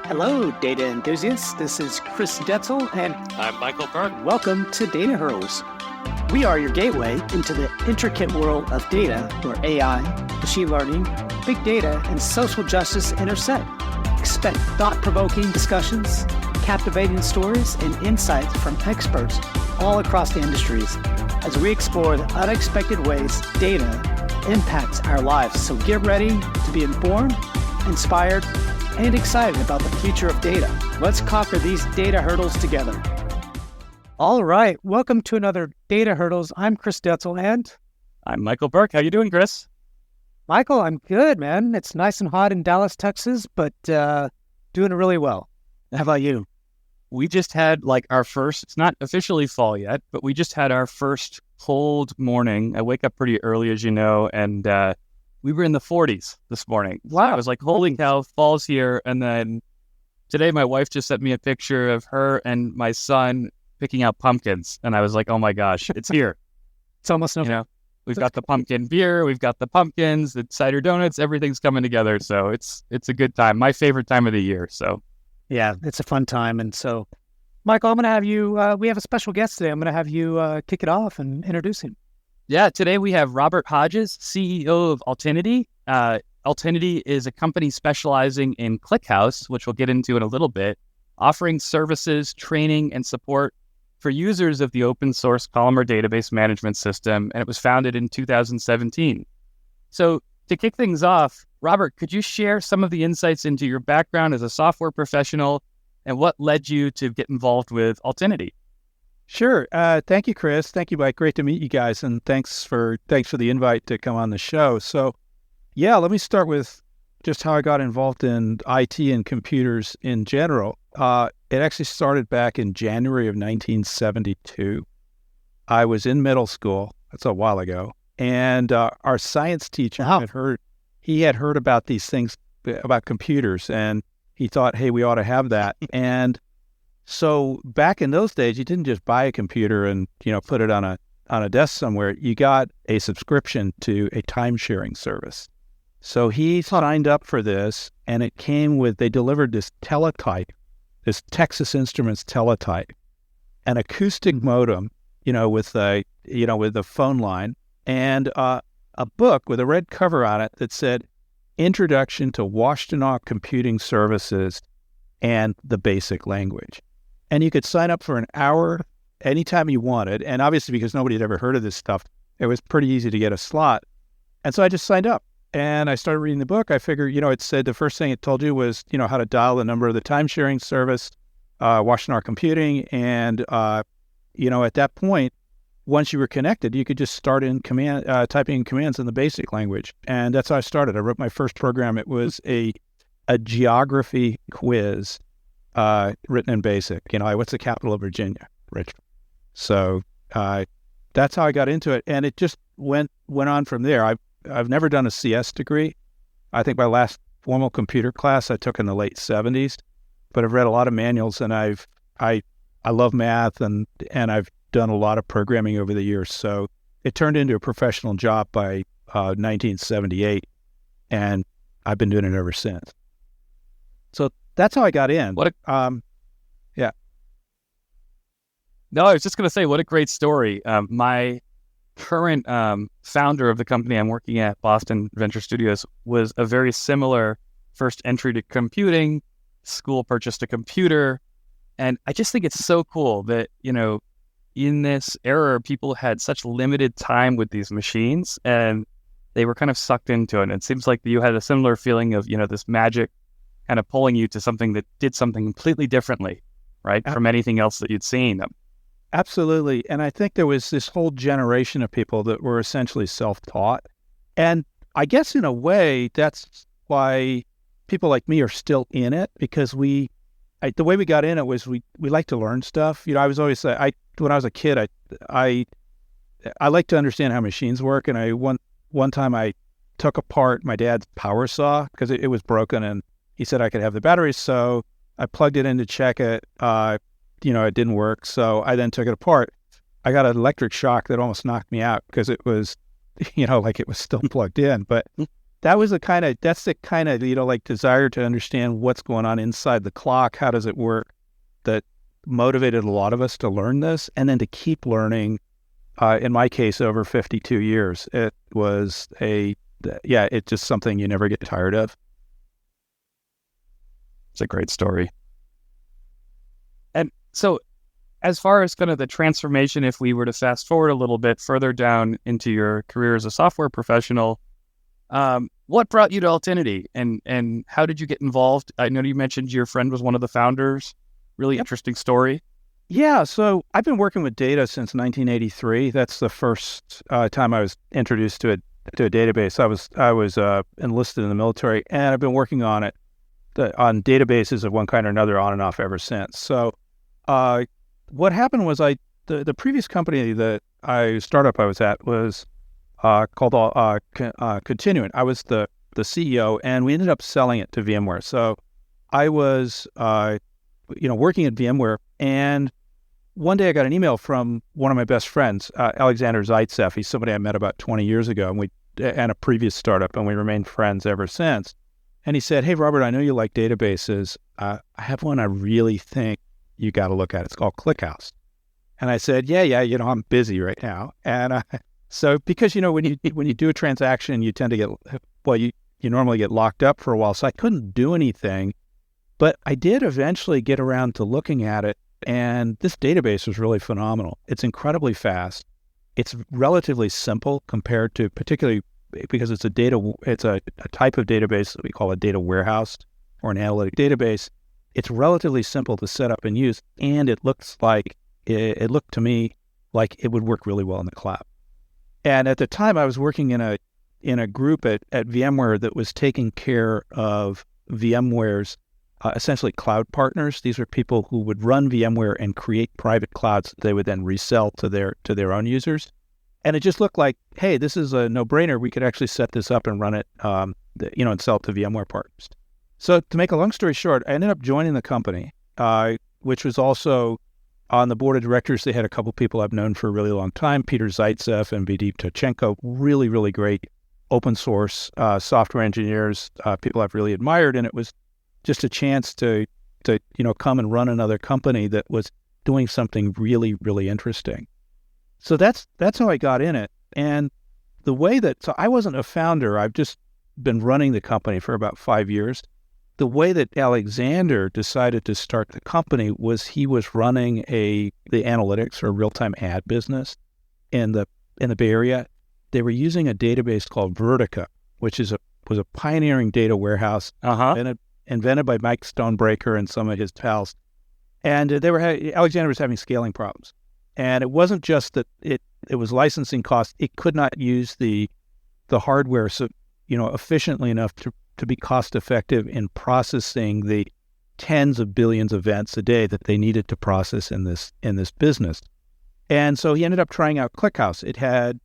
Hello, data enthusiasts. This is Chris Detzel, and I'm Michael Burke. welcome to Data Hurdles. We are your gateway into the intricate world of data where AI, machine learning, big data, and social justice intersect. Expect thought-provoking discussions, captivating stories, and insights from experts all across the industries as we explore the unexpected ways data impacts our lives. So get ready to be informed, inspired, and excited about the future of data. Let's conquer these data hurdles together. All right, welcome to another Data Hurdles. I'm Chris Detzel, and I'm Michael Burke. How you doing, Chris? Michael, I'm good, man. It's nice and hot in Dallas, Texas, but doing really well. How about you? We just had our first, it's not officially fall yet, but we just had our first cold morning. I wake up pretty early, as you know, and we were in the 40s this morning. Wow. I was like, holy cow, fall's here. And then today my wife just sent me a picture of her and my son picking out pumpkins. And I was like, oh my gosh, it's here. It's almost We've got the pumpkin beer, we've got the pumpkins, the cider donuts, everything's coming together. So it's a good time. My favorite time of the year. So yeah, it's a fun time. And so, Michael, I'm going to have you, we have a special guest today. I'm going to have you kick it off and introduce him. Yeah, today we have Robert Hodges, CEO of Altinity. Altinity is a company specializing in ClickHouse, which we'll get into in a little bit, offering services, training, and support for users of the open source columnar database management system, and it was founded in 2017. So to kick things off, Robert, could you share some of the insights into your background as a software professional and what led you to get involved with Altinity? Sure. Thank you, Chris. Thank you, Mike. Great to meet you guys, and thanks for the invite to come on the show. So, yeah, let me start with just how I got involved in IT and computers in general. It actually started back in January of 1972. I was in middle school. That's a while ago, and our science teacher had heard about these things about computers, and he thought, hey, we ought to have that. And so back in those days, you didn't just buy a computer and, put it on a desk somewhere. You got a subscription to a time-sharing service. So he signed up for this, and it came with, they delivered this teletype, this Texas Instruments teletype, an acoustic modem, with the phone line, and a book with a red cover on it that said, Introduction to Washtenaw Computing Services and the Basic Language. And you could sign up for an hour anytime you wanted. And obviously, because nobody had ever heard of this stuff, it was pretty easy to get a slot. And so I just signed up and I started reading the book. I figured, it said the first thing it told you was, how to dial the number of the time-sharing service, Washtenaw Computing. And, at that point, once you were connected, you could just start typing in commands in the basic language. And that's how I started. I wrote my first program. It was a geography quiz written in BASIC. What's the capital of Virginia? Richmond. So that's how I got into it, and it just went on from there. I've never done a CS degree. I think my last formal computer class I took in the late 70s, but I've read a lot of manuals, and I love math, and I've done a lot of programming over the years. So it turned into a professional job by 1978, and I've been doing it ever since. So that's how I got in. Yeah. No, I was just going to say, what a great story. My current founder of the company I'm working at, Boston Venture Studios, was a very similar first entry to computing. School purchased a computer. And I just think it's so cool that, in this era, people had such limited time with these machines and they were kind of sucked into it. And it seems like you had a similar feeling of, this magic kind of pulling you to something that did something completely differently, right, from anything else that you'd seen. Absolutely. And I think there was this whole generation of people that were essentially self-taught. And I guess in a way, that's why people like me are still in it, because the way we got in it was we like to learn stuff. I was always, when I was a kid, I like to understand how machines work. And one time I took apart my dad's power saw because it was broken, and he said I could have the batteries, so I plugged it in to check it. It didn't work, so I then took it apart. I got an electric shock that almost knocked me out because it was, it was still plugged in. But that's the kind of, like desire to understand what's going on inside the clock. How does it work? That motivated a lot of us to learn this and then to keep learning. In my case, over 52 years, it was it's just something you never get tired of. It's a great story. And so as far as kind of the transformation, if we were to fast forward a little bit further down into your career as a software professional, what brought you to Altinity and how did you get involved? I know you mentioned your friend was one of the founders. Really interesting story. Yeah, so I've been working with data since 1983. That's the first time I was introduced to a database. I was enlisted in the military, and I've been working on it on databases of one kind or another on and off ever since. So what happened was the previous company that startup I was at was called Continuant. I was the CEO, and we ended up selling it to VMware. So I was working at VMware, and one day I got an email from one of my best friends, Alexander Zaitsev. He's somebody I met about 20 years ago, and a previous startup, and we remained friends ever since. And he said, "Hey, Robert, I know you like databases. I have one I really think you got to look at. It's called ClickHouse." And I said, "Yeah, I'm busy right now." And so because when you do a transaction, you tend to get you normally get locked up for a while. So I couldn't do anything, but I did eventually get around to looking at it. And this database was really phenomenal. It's incredibly fast. It's relatively simple compared to, particularly because it's a type of database that we call a data warehouse or an analytic database. It's relatively simple to set up and use, and it looked to me like it would work really well in the cloud. And at the time, I was working in a group at VMware that was taking care of VMware's essentially cloud partners. These are people who would run VMware and create private clouds that they would then resell to their own users. And it just looked like, hey, this is a no-brainer. We could actually set this up and run it, and sell it to VMware partners. So to make a long story short, I ended up joining the company, which was also on the board of directors. They had a couple people I've known for a really long time, Peter Zaitsev and Videep Tochenko, really, really great open source software engineers, people I've really admired. And it was just a chance to come and run another company that was doing something really, really interesting. So that's how I got in it. And so I wasn't a founder. I've just been running the company for about 5 years. The way that Alexander decided to start the company was he was running the analytics or real-time ad business in the Bay Area. They were using a database called Vertica, which was a pioneering data warehouse invented by Mike Stonebreaker and some of his pals. And Alexander was having scaling problems. And it wasn't just that it was licensing costs. It could not use the hardware efficiently enough to be cost effective in processing the tens of billions of events a day that they needed to process in this business. And so he ended up trying out ClickHouse. It had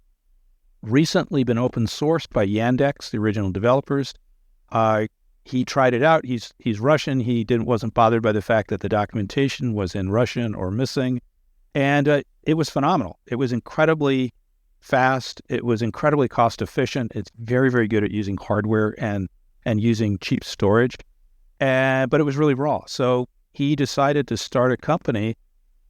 recently been open sourced by Yandex, the original developers. He tried it out. He's Russian. He wasn't bothered by the fact that the documentation was in Russian or missing. And it was phenomenal. It was incredibly fast. It was incredibly cost efficient. It's very, very good at using hardware and using cheap storage. But it was really raw. So he decided to start a company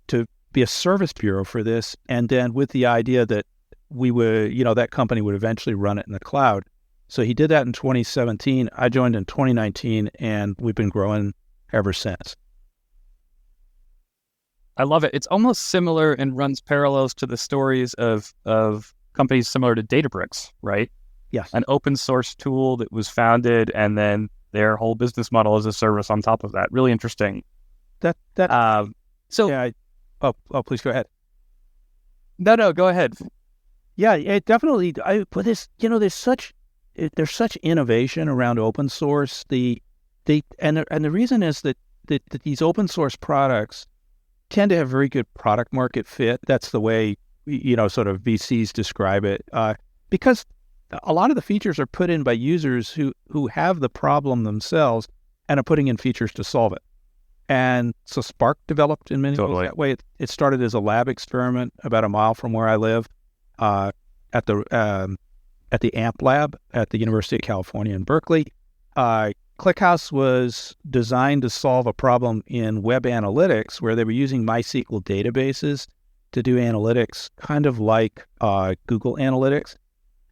to be a service bureau for this. And then with the idea that we would, that company would eventually run it in the cloud. So he did that in 2017. I joined in 2019, and we've been growing ever since. I love it. It's almost similar and runs parallels to the stories of companies similar to Databricks, right? Yes. An open source tool that was founded, and then their whole business model as a service on top of that. Really interesting. Please go ahead. No, go ahead. Yeah, it definitely. But there's such innovation around open source. The reason is that these open source products tend to have very good product market fit. That's the way sort of VCs describe it, because a lot of the features are put in by users who have the problem themselves and are putting in features to solve it. And so Spark developed in many ways that way. It started as a lab experiment about a mile from where I live, at the at the AMP lab at the University of California in Berkeley. ClickHouse was designed to solve a problem in web analytics where they were using MySQL databases to do analytics, kind of like Google Analytics.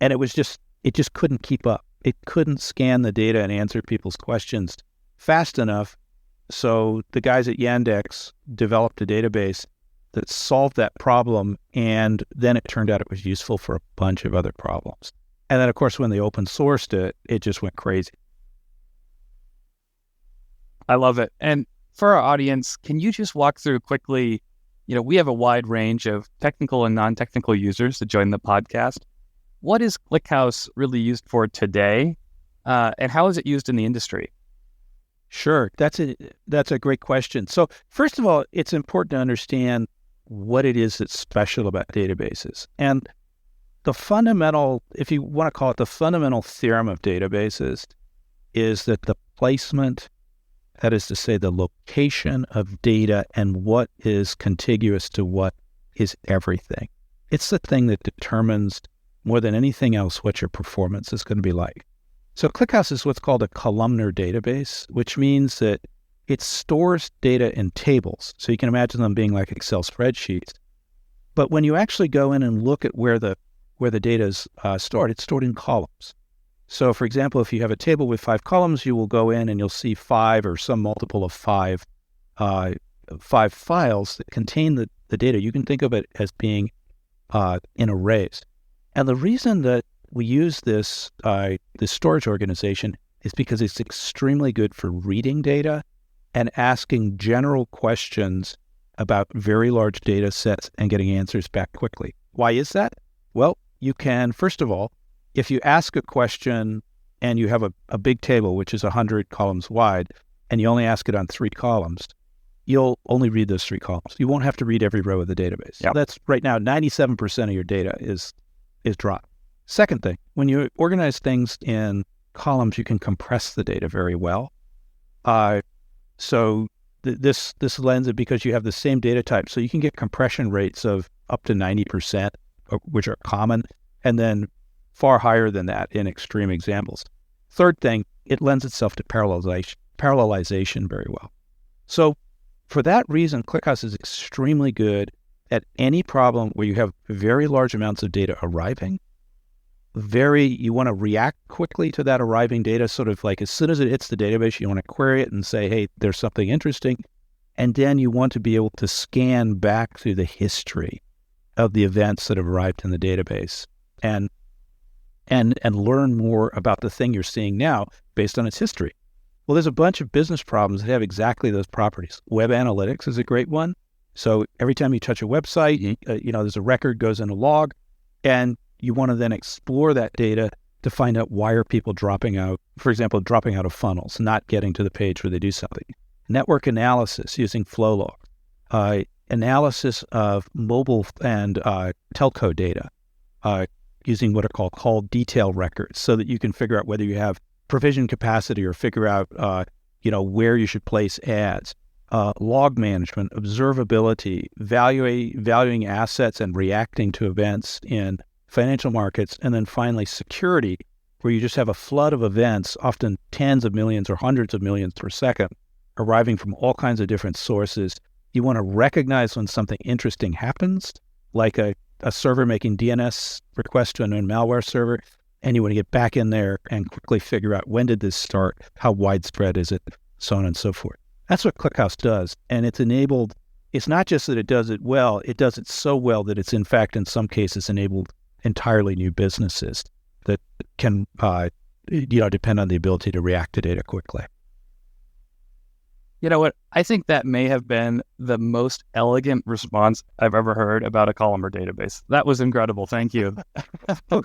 And it just couldn't keep up. It couldn't scan the data and answer people's questions fast enough. So the guys at Yandex developed a database that solved that problem. And then it turned out it was useful for a bunch of other problems. And then, of course, when they open sourced it, it just went crazy. I love it. And for our audience, can you just walk through quickly, we have a wide range of technical and non-technical users that join the podcast. What is ClickHouse really used for today? And how is it used in the industry? Sure. That's a great question. So first of all, it's important to understand what it is that's special about databases. And the fundamental, if you want to call it the fundamental theorem of databases, is that the placement, that is to say, the location of data and what is contiguous to what is everything. It's the thing that determines more than anything else what your performance is going to be like. So ClickHouse is what's called a columnar database, which means that it stores data in tables. So you can imagine them being like Excel spreadsheets. But when you actually go in and look at where the data is stored, it's stored in columns. So, for example, if you have a table with 5 columns, you will go in and you'll see 5 or some multiple of 5 files that contain the data. You can think of it as being in arrays. And the reason that we use this storage organization is because it's extremely good for reading data and asking general questions about very large data sets and getting answers back quickly. Why is that? Well, you can, first of all, if you ask a question and you have a big table, which is 100 columns wide, and you only ask it on 3 columns, you'll only read those 3 columns. You won't have to read every row of the database. Yep. That's right now, 97% of your data is dropped. Second thing, when you organize things in columns, you can compress the data very well. So this lends it because you have the same data type. So you can get compression rates of up to 90%, which are common, and then far higher than that in extreme examples. Third thing, it lends itself to parallelization very well. So for that reason, ClickHouse is extremely good at any problem where you have very large amounts of data arriving. You want to react quickly to that arriving data, sort of like as soon as it hits the database, you want to query it and say, hey, there's something interesting. And then you want to be able to scan back through the history of the events that have arrived in the database and learn more about the thing you're seeing now based on its history. Well, there's a bunch of business problems that have exactly those properties. Web analytics is a great one. So every time you touch a website, there's a record goes in a log, and you want to then explore that data to find out why are people dropping out, for example, dropping out of funnels, not getting to the page where they do something. Network analysis using flow log, analysis of mobile and telco data, using what are called call detail records so that you can figure out whether you have provision capacity or figure out, where you should place ads. Log management, observability, valuing assets and reacting to events in financial markets, and then finally security, where you just have a flood of events, often tens of millions or hundreds of millions per second, arriving from all kinds of different sources. You want to recognize when something interesting happens, like a server making DNS requests to a known malware server, and you want to get back in there and quickly figure out when did this start, how widespread is it, so on and so forth. That's what ClickHouse does, and it's not just that it does it well, it does it so well that it's in fact in some cases enabled entirely new businesses that can depend on the ability to react to data quickly. You know what? I think that may have been the most elegant response I've ever heard about a columnar database. That was incredible. Thank you. Well,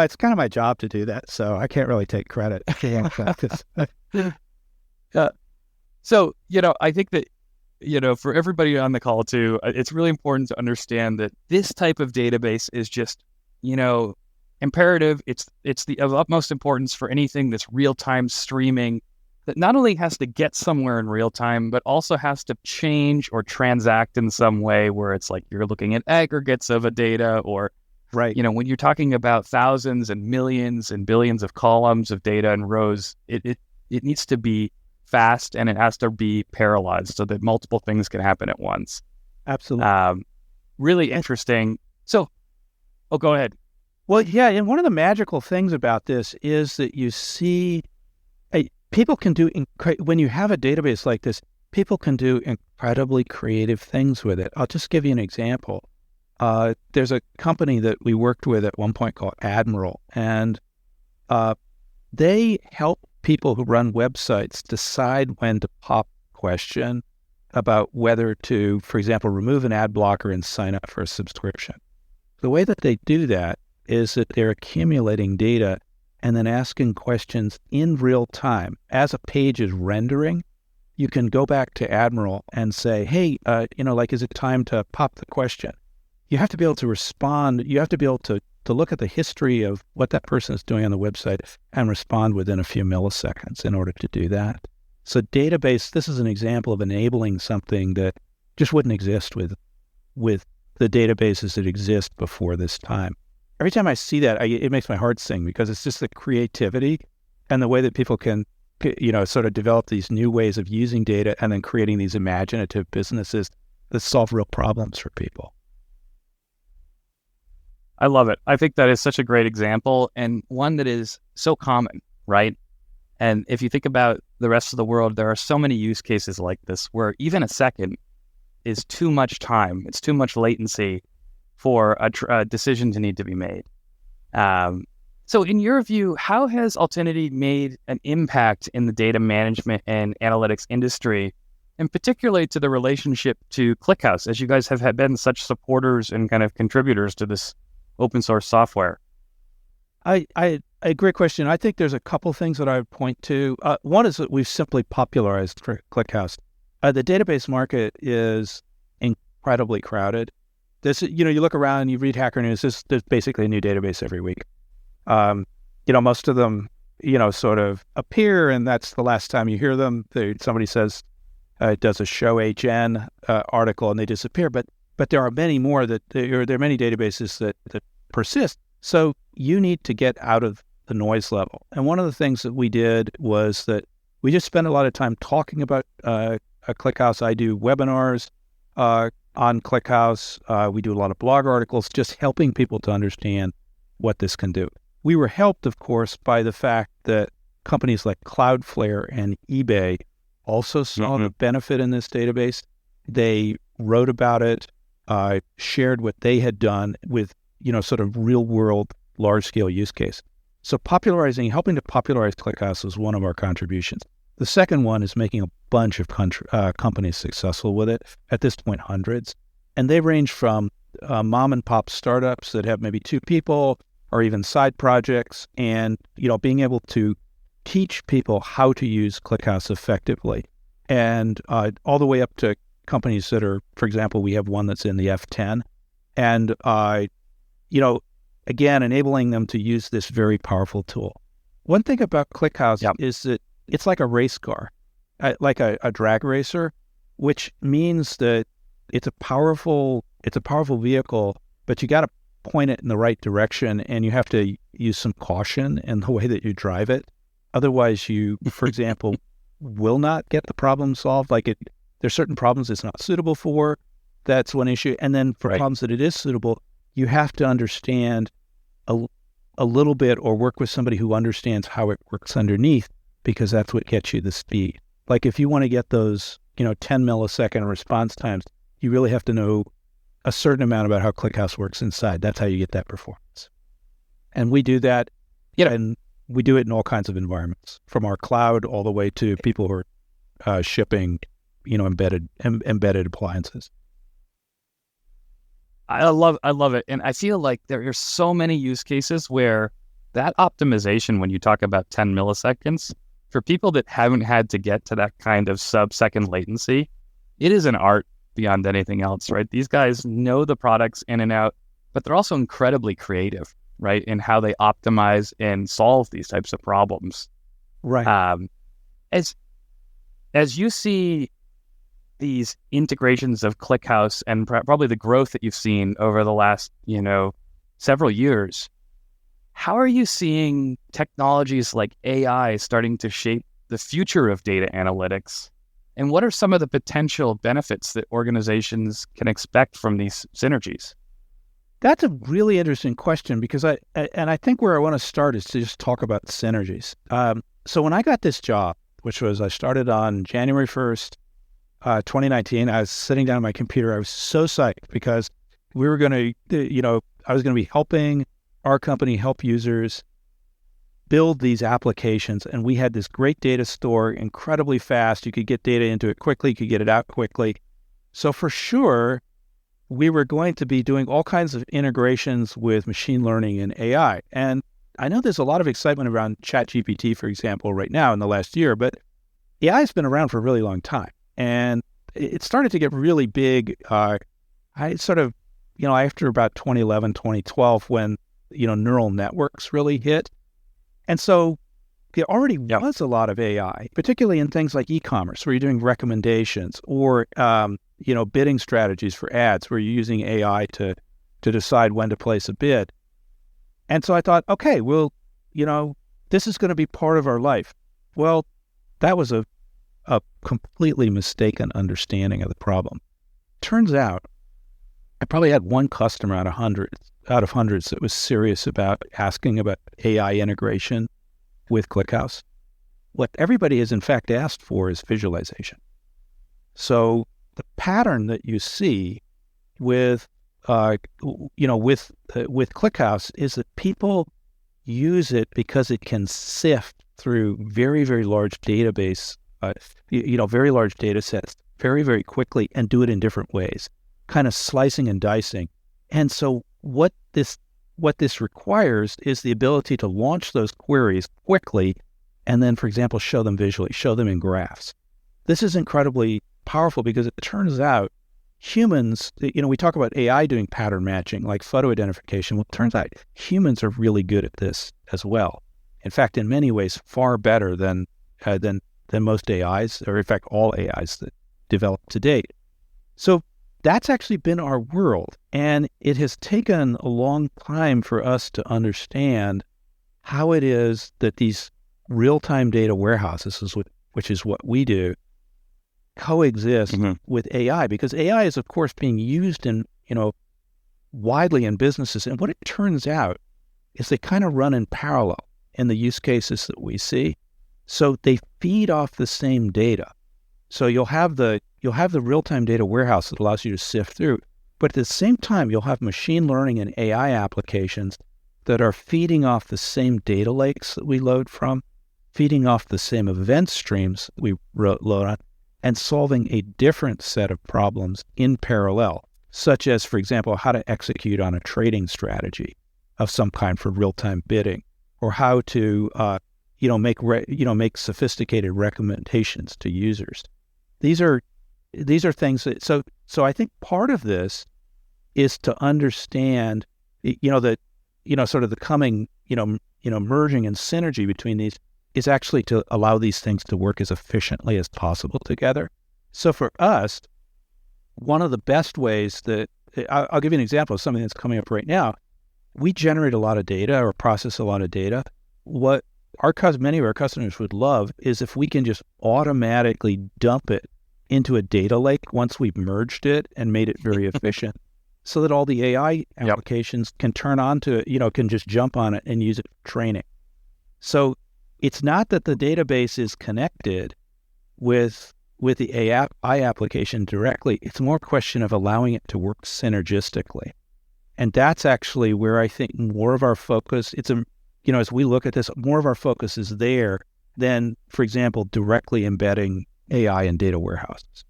it's kind of my job to do that, so I can't really take credit. So, I think that, for everybody on the call too, it's really important to understand that this type of database is just, imperative. It's of utmost importance for anything that's real-time streaming, that not only has to get somewhere in real time, but also has to change or transact in some way where it's like you're looking at aggregates of a data or Right. When you're talking about thousands and millions and billions of columns of data and rows, it needs to be fast, and it has to be parallelized so that multiple things can happen at once. Absolutely. Really interesting. So, go ahead. Well, yeah, and one of the magical things about this is that you see people can do, when you have a database like this, people can do incredibly creative things with it. I'll just give you an example. There's a company that we worked with at one point called Admiral, and they help people who run websites decide when to pop a question about whether to, for example, remove an ad blocker and sign up for a subscription. The way that they do that is that they're accumulating data and then asking questions in real time. As a page is rendering, you can go back to Admiral and say, hey, is it time to pop the question? You have to be able to respond. You have to be able to look at the history of what that person is doing on the website and respond within a few milliseconds in order to do that. So this is an example of enabling something that just wouldn't exist with the databases that exist before this time. Every time I see that, it makes my heart sing, because it's just the creativity and the way that people can, sort of develop these new ways of using data and then creating these imaginative businesses that solve real problems for people. I love it. I think that is such a great example, and one that is so common, right? And if you think about the rest of the world, there are so many use cases like this where even a second is too much time. It's too much latency for a decision to need to be made. So in your view, how has Altinity made an impact in the data management and analytics industry, and particularly to the relationship to ClickHouse, as you guys have been such supporters and kind of contributors to this open source software? A great question. I think there's a couple things that I would point to. One is that we've simply popularized for ClickHouse. The database market is incredibly crowded. You look around, you read Hacker News, there's basically a new database every week. Most of them, sort of appear, and that's the last time you hear them. Somebody says, does a show HN article, and they disappear. But there are many more there are many databases that persist. So you need to get out of the noise level. And one of the things that we did was that we just spent a lot of time talking about ClickHouse. I do webinars on ClickHouse. We do a lot of blog articles, just helping people to understand what this can do. We were helped, of course, by the fact that companies like Cloudflare and eBay also saw the benefit in this database. They wrote about it, shared what they had done with, sort of real world, large scale use case. So helping to popularize ClickHouse was one of our contributions. The second one is making a bunch of companies successful with it, at this point, hundreds. And they range from mom and pop startups that have maybe 2 people or even side projects, and, being able to teach people how to use ClickHouse effectively. And all the way up to companies that are, for example, we have one that's in the F10. And, again, enabling them to use this very powerful tool. One thing about ClickHouse is that it's like a race car, like a drag racer, which means that it's a powerful vehicle, but you got to point it in the right direction, and you have to use some caution in the way that you drive it. Otherwise, you, for example, will not get the problem solved. There's certain problems it's not suitable for. That's one issue. And then for problems that it is suitable, you have to understand a little bit, or work with somebody who understands how it works underneath, because that's what gets you the speed. Like if you want to get those, 10 millisecond response times, you really have to know a certain amount about how ClickHouse works inside. That's how you get that performance. And we do that, and we do it in all kinds of environments, from our cloud all the way to people who are shipping, embedded appliances. I love it. And I feel like there are so many use cases where that optimization, when you talk about 10 milliseconds, for people that haven't had to get to that kind of sub-second latency, it is an art beyond anything else, right? These guys know the products in and out, but they're also incredibly creative, right, in how they optimize and solve these types of problems. Right. As you see these integrations of ClickHouse and probably the growth that you've seen over the last, several years. How are you seeing technologies like AI starting to shape the future of data analytics? And what are some of the potential benefits that organizations can expect from these synergies? That's a really interesting question because I think where I want to start is to just talk about synergies. So when I got this job, which was I started on January 1st, 2019, I was sitting down at my computer. I was so psyched because we were going to, I was going to be helping our company help users build these applications. And we had this great data store, incredibly fast. You could get data into it quickly, you could get it out quickly. So for sure, we were going to be doing all kinds of integrations with machine learning and AI. And I know there's a lot of excitement around ChatGPT, for example, right now in the last year, but AI has been around for a really long time. And it started to get really big. After about 2011, 2012, when, neural networks really hit. And so there already was a lot of AI, particularly in things like e-commerce, where you're doing recommendations or, bidding strategies for ads, where you're using AI to decide when to place a bid. And so I thought, okay, well, this is going to be part of our life. Well, that was a completely mistaken understanding of the problem. Turns out, I probably had one customer out of hundreds that was serious about asking about AI integration with ClickHouse. What everybody has in fact asked for is visualization. So the pattern that you see with ClickHouse is that people use it because it can sift through very, very large database, very large data sets very, very quickly and do it in different ways, kind of slicing and dicing. And so what this requires is the ability to launch those queries quickly and then, for example, show them visually, show them in graphs. This is incredibly powerful because it turns out humans, we talk about AI doing pattern matching, like photo identification. Well, it turns out humans are really good at this as well. In fact, in many ways, far better than most AIs, or in fact, all AIs that developed to date. So that's actually been our world. And it has taken a long time for us to understand how it is that these real-time data warehouses, which is what we do, coexist with AI, because AI is, of course, being used in, widely in businesses. And what it turns out is they kind of run in parallel in the use cases that we see. So they feed off the same data. So you'll have the real-time data warehouse that allows you to sift through, but at the same time, you'll have machine learning and AI applications that are feeding off the same data lakes that we load from, feeding off the same event streams that we load on, and solving a different set of problems in parallel, such as, for example, how to execute on a trading strategy of some kind for real-time bidding, or how to make sophisticated recommendations to users. These are things that so I think part of this is to understand sort of the coming merging and synergy between these is actually to allow these things to work as efficiently as possible together. So for us, one of the best ways that I'll give you an example of something that's coming up right now. We generate a lot of data or process a lot of data. What many of our customers would love is if we can just automatically dump it into a data lake once we've merged it and made it very efficient, so that all the AI applications can turn on to it, can just jump on it and use it for training. So it's not that the database is connected with the AI application directly. It's more a question of allowing it to work synergistically. And that's actually where I think more of our focus, as we look at this, more of our focus is there than, for example, directly embedding AI in data warehouses.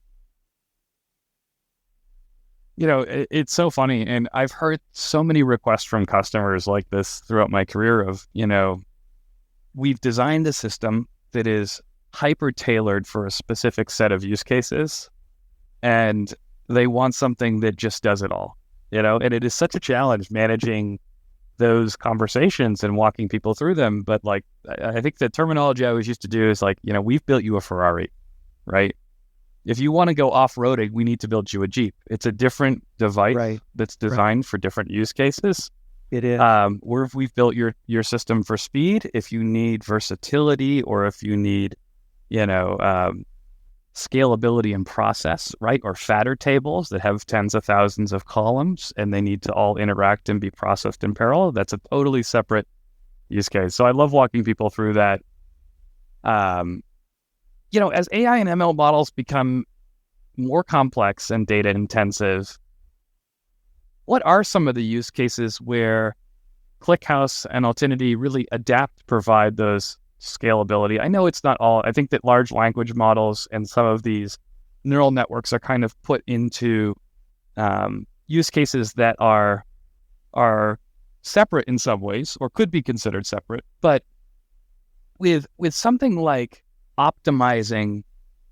It's so funny. And I've heard so many requests from customers like this throughout my career of, we've designed a system that is hyper-tailored for a specific set of use cases, and they want something that just does it all, and it is such a challenge managing those conversations and walking people through them. But I think the terminology I always used to do is we've built you a Ferrari, right? If you want to go off-roading, we need to build you a Jeep. It's a different device that's designed for different use cases. It is. Where if we've built your system for speed, if you need versatility, or if you need, scalability and process, right? Or fatter tables that have tens of thousands of columns and they need to all interact and be processed in parallel. That's a totally separate use case. So I love walking people through that. As AI and ML models become more complex and data intensive, what are some of the use cases where ClickHouse and Altinity really provide those scalability? I know it's not all. I think that large language models and some of these neural networks are kind of put into use cases that are separate in some ways, or could be considered separate. But with something like optimizing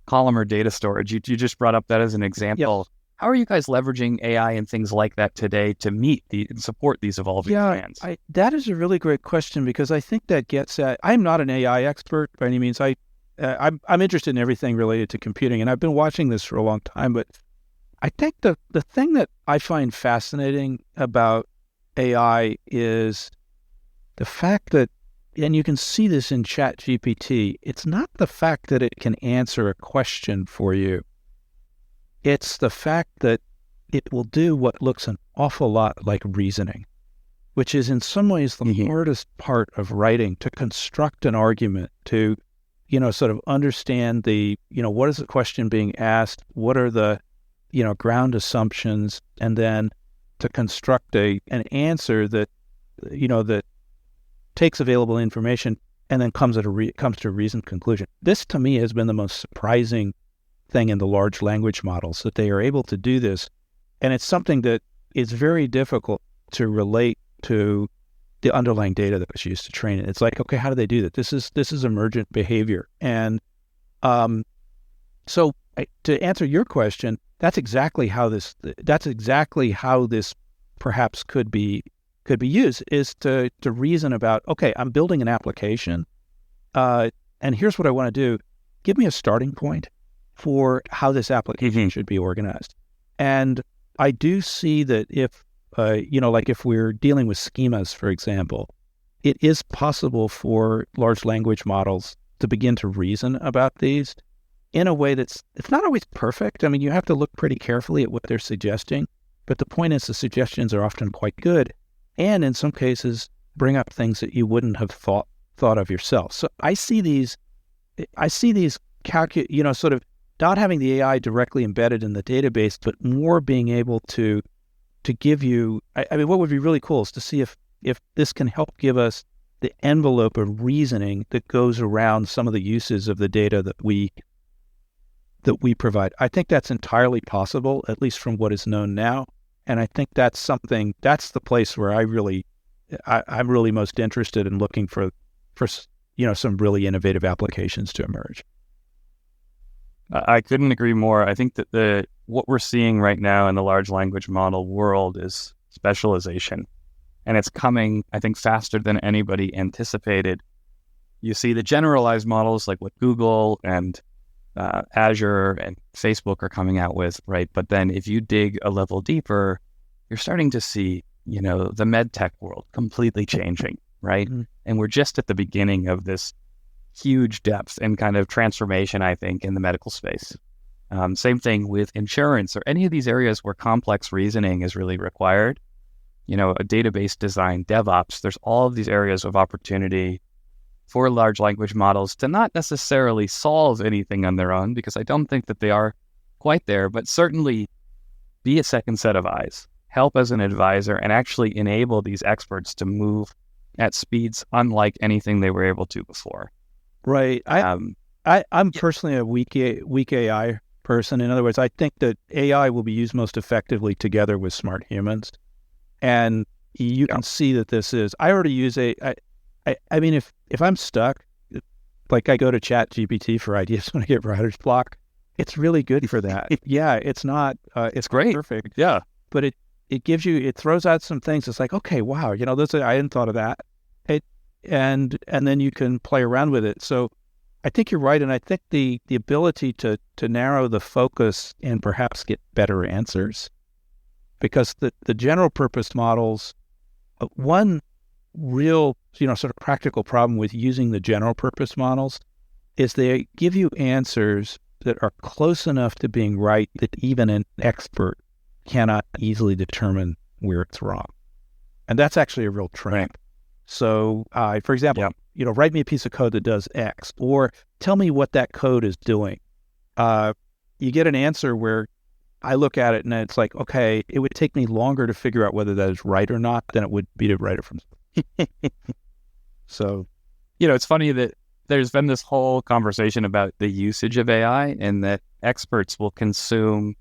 columnar data storage, you just brought up that as an example. Yes. How are you guys leveraging AI and things like that today to meet and support these evolving demands? That is a really great question, because I think that gets at, I'm not an AI expert by any means. I'm interested in everything related to computing, and I've been watching this for a long time. But I think the thing that I find fascinating about AI is the fact that, and you can see this in ChatGPT, it's not the fact that it can answer a question for you. It's the fact that it will do what looks an awful lot like reasoning, which is in some ways the hardest part of writing, to construct an argument, to, sort of understand what is the question being asked, what are the, ground assumptions, and then to construct an answer that, that takes available information and then comes to a reasoned conclusion. This, to me, has been the most surprising thing in the large language models, that they are able to do this. And it's something that is very difficult to relate to the underlying data that was used to train it. It's like, okay, how do they do that? This is emergent behavior. And so to answer your question, that's exactly how this perhaps could be used, is to reason about, okay, I'm building an application, and here's what I want to do. Give me a starting point for how this application should be organized. And I do see that if, if we're dealing with schemas, for example, it is possible for large language models to begin to reason about these in a way it's not always perfect. I mean, you have to look pretty carefully at what they're suggesting, but the point is the suggestions are often quite good, and in some cases bring up things that you wouldn't have thought of yourself. So I see these sort of not having the AI directly embedded in the database, but more being able to give you, I mean, what would be really cool is to see if this can help give us the envelope of reasoning that goes around some of the uses of the data that we provide. I think that's entirely possible, at least from what is known now. And I think that's the place where I'm really most interested in looking for some really innovative applications to emerge. I couldn't agree more. I think that what we're seeing right now in the large language model world is specialization. And it's coming, I think, faster than anybody anticipated. You see the generalized models like what Google and Azure and Facebook are coming out with, right? But then if you dig a level deeper, you're starting to see, the med tech world completely changing, right? Mm-hmm. And we're just at the beginning of this huge depth and kind of transformation, I think, in the medical space. Same thing with insurance or any of these areas where complex reasoning is really required. A database design, DevOps, there's all of these areas of opportunity for large language models to not necessarily solve anything on their own, because I don't think that they are quite there, but certainly be a second set of eyes, help as an advisor, and actually enable these experts to move at speeds unlike anything they were able to before. Right. I'm personally a weak AI person. In other words, I think that AI will be used most effectively together with smart humans. And you can see that this is, I already use I mean, if I'm stuck, like I go to ChatGPT for ideas when I get writer's block, it's really good for that. Yeah, it's not, it's great. Perfect. Yeah. But it throws out some things. It's like, okay, wow, I hadn't thought of that. And then you can play around with it. So I think you're right. And I think the ability to narrow the focus and perhaps get better answers, because the general purpose models, one real, sort of practical problem with using the general purpose models is they give you answers that are close enough to being right that even an expert cannot easily determine where it's wrong. And that's actually a real trap. Right. So, for example, write me a piece of code that does X, or tell me what that code is doing. You get an answer where I look at it and it's like, okay, it would take me longer to figure out whether that is right or not than it would be to write it from. So, it's funny that there's been this whole conversation about the usage of AI and that experts will consume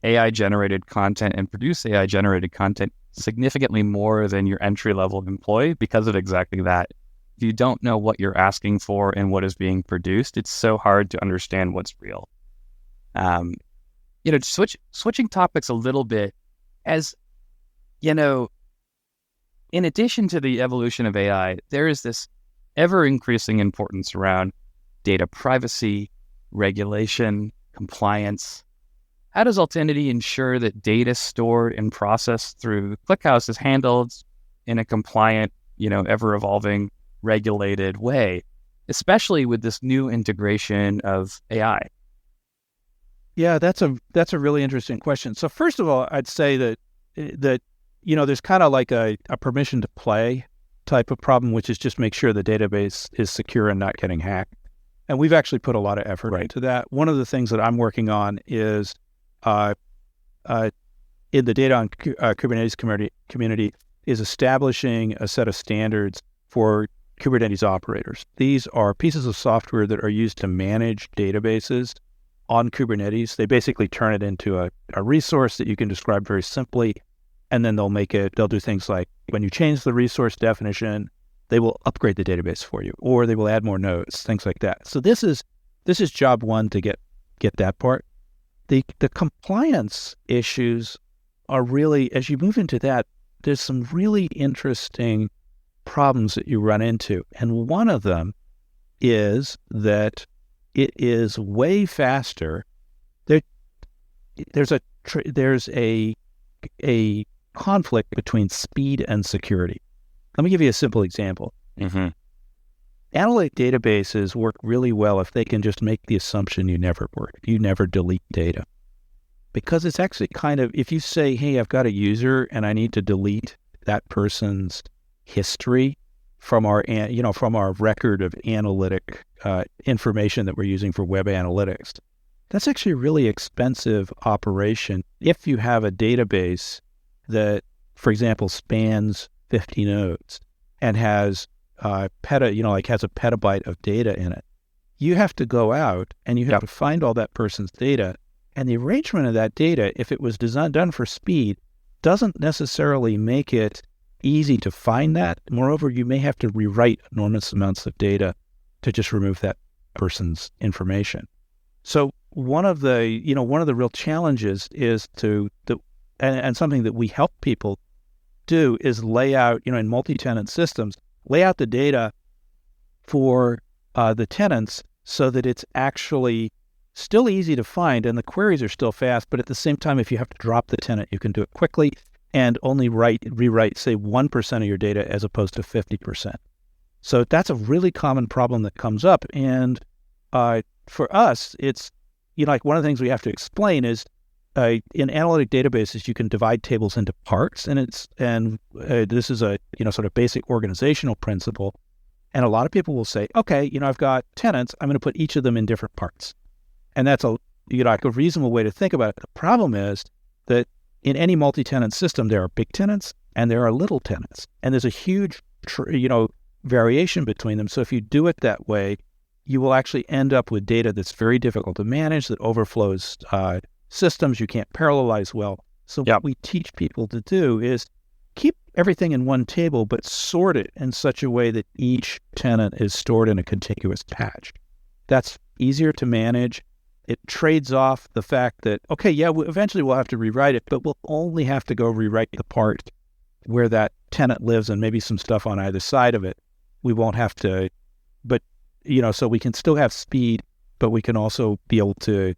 AI-generated content and produce AI-generated content significantly more than your entry-level employee because of exactly that. If you don't know what you're asking for and what is being produced, it's so hard to understand what's real. Switching topics a little bit, as in addition to the evolution of AI, there is this ever-increasing importance around data privacy, regulation, compliance. How does Altinity ensure that data stored and processed through ClickHouse is handled in a compliant, ever-evolving, regulated way, especially with this new integration of AI? Yeah, that's a really interesting question. So first of all, I'd say that there's kind of like a permission to play type of problem, which is just make sure the database is secure and not getting hacked. And we've actually put a lot of effort into that. One of the things that I'm working on is in the data on Kubernetes community is establishing a set of standards for Kubernetes operators. These are pieces of software that are used to manage databases on Kubernetes. They basically turn it into a resource that you can describe very simply, and then they'll do things like when you change the resource definition, they will upgrade the database for you, or they will add more nodes, things like that. So this is job one to get that part. The compliance issues are really, as you move into that, there's some really interesting problems that you run into. And one of them is that it is way faster. There's a conflict between speed and security. Let me give you a simple example. Mm-hmm. Analytic databases work really well if they can just make the assumption you never delete data. Because it's actually kind of, if you say, hey, I've got a user and I need to delete that person's history from our record of analytic information that we're using for web analytics, that's actually a really expensive operation if you have a database that, for example, spans 50 nodes and has has a petabyte of data in it. You have to go out and you have to find all that person's data, and the arrangement of that data, if it was done for speed, doesn't necessarily make it easy to find that. Moreover, you may have to rewrite enormous amounts of data to just remove that person's information. So one of the real challenges is and something that we help people do is lay out, in multi-tenant systems, lay out the data for the tenants so that it's actually still easy to find and the queries are still fast, but at the same time, if you have to drop the tenant, you can do it quickly and only rewrite, say, 1% of your data as opposed to 50%. So that's a really common problem that comes up. And for us, it's, like one of the things we have to explain is in analytic databases, you can divide tables into parts, and this is a sort of basic organizational principle. And a lot of people will say, okay, I've got tenants, I'm going to put each of them in different parts, and that's a reasonable way to think about it. The problem is that in any multi-tenant system, there are big tenants and there are little tenants, and there's a huge variation between them. So if you do it that way, you will actually end up with data that's very difficult to manage, that overflows systems. You can't parallelize well. So what we teach people to do is keep everything in one table, but sort it in such a way that each tenant is stored in a contiguous patch. That's easier to manage. It trades off the fact that, eventually we'll have to rewrite it, but we'll only have to go rewrite the part where that tenant lives and maybe some stuff on either side of it. We won't have to, so we can still have speed, but we can also be able to,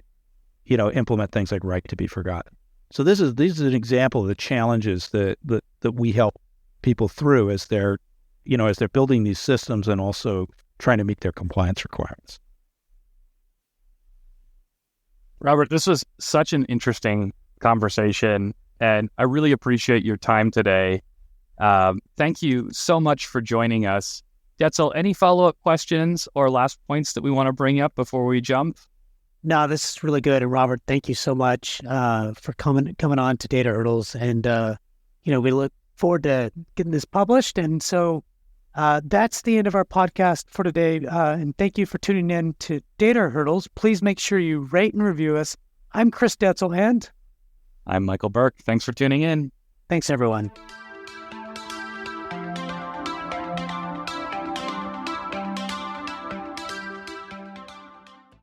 implement things like right to be forgotten. So this is an example of the challenges that we help people through as they're building these systems and also trying to meet their compliance requirements. Robert, this was such an interesting conversation, and I really appreciate your time today. Thank you so much for joining us. Detzel, any follow-up questions or last points that we want to bring up before we jump? No, this is really good. And Robert, thank you so much for coming on to Data Hurdles. And, we look forward to getting this published. And so that's the end of our podcast for today. And thank you for tuning in to Data Hurdles. Please make sure you rate and review us. I'm Chris Detzel, and I'm Michael Burke. Thanks for tuning in. Thanks, everyone.